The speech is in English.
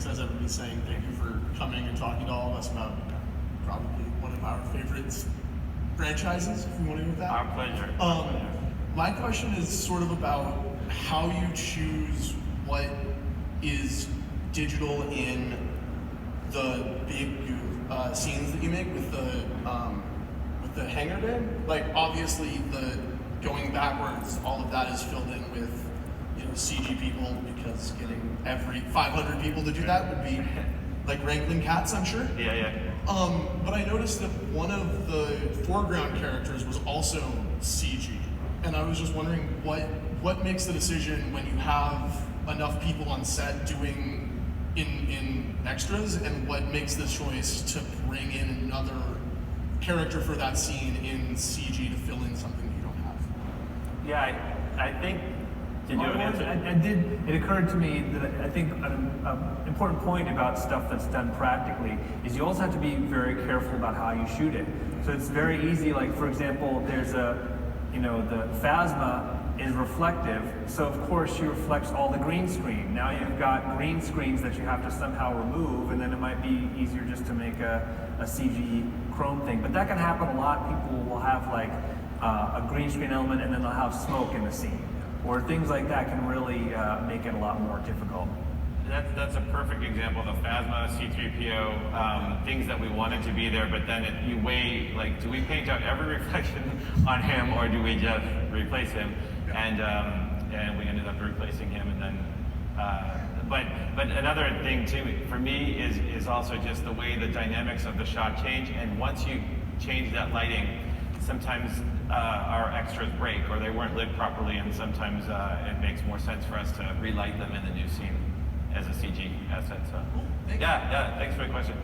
Matrix, as everybody's saying, thank you for coming and talking to all of us about probably one of our favorite franchises, if you want to go with that. Our pleasure. My question is sort of about how you choose what is digital in the big scenes that you make with the hangar bay. Like obviously the going backwards, all of that is filled in with CG people, because getting every 500 people to do that would be like wrangling cats, I'm sure. Yeah. But I noticed that one of the foreground characters was also CG, and I was just wondering what makes the decision when you have enough people on set doing in extras, and what makes the choice to bring in another character for that scene in CG to fill in something that you don't have. Yeah, I think. Did you answer? I did. It occurred to me that I think an important point about stuff that's done practically is you also have to be very careful about how you shoot it. So it's very easy. Like for example, there's the Phasma is reflective, so of course she reflects all the green screen. Now you've got green screens that you have to somehow remove, and then it might be easier just to make a CG chrome thing. But that can happen a lot. People will have like a green screen element, and then they'll have smoke in the scene, or things like that can really make it a lot more difficult. That's a perfect example. The Phasma, C-3PO, things that we wanted to be there, but then you weigh, like, do we paint out every reflection on him, or do we just replace him? And we ended up replacing him, and then. But another thing too for me is also just the way the dynamics of the shot change. And once you change that lighting, sometimes our extras break, or they weren't lit properly, and sometimes it makes more sense for us to relight them in the new scene as a CG asset. So, yeah, thanks for the question.